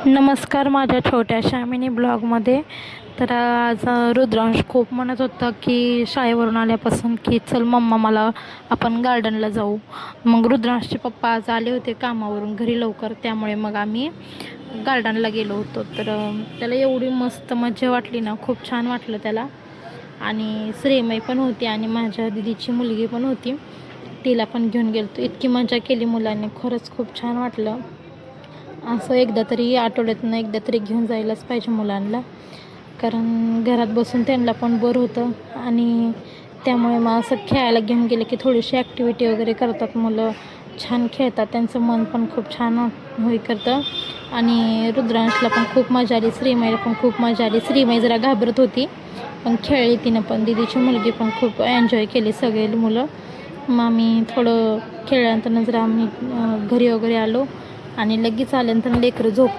नमस्कार माझ्या छोट्याशा मिनी ब्लॉगमध्ये. तर आज रुद्रांश खूप म्हणत होता की शाळेवरून आल्यापासून की चल मम्मा मला आपण गार्डनला जाऊ. मग रुद्रांशचे पप्पा आज आले होते कामावरून घरी लवकर, त्यामुळे मग आम्ही गार्डनला गेलो होतो. तर त्याला एवढी मस्त मजा वाटली ना, खूप छान वाटलं त्याला. आणि श्रेमय पण होती आणि माझ्या दिदीची मुलगी पण होती, तिला पण घेऊन गेलो. इतकी मजा केली मुलांनी, खरंच खूप छान वाटलं. असं एकदा तरी आठवड्यातून एकदा तरी घेऊन जायलाच पाहिजे मुलांना, कारण घरात बसून त्यांना पण बोर होतं. आणि त्यामुळे मग असं खेळायला घेऊन गेले की थोडीशी ॲक्टिव्हिटी वगैरे करतात मुलं, छान खेळतात, त्यांचं मन पण खूप छान होई करतं. आणि रुद्रांशला पण खूप मजा आली, श्रीमईला पण खूप मजा आली. श्रीमई जरा घाबरत होती पण खेळली तिनं पण. दिदीची मुलगी पण खूप एन्जॉय केली, सगळे मुलं. मग आम्ही थोडं खेळल्यानंतर नंतर आम्ही घरी वगैरे आलो आणि लगेच आल्यानंतर लेकरं झोप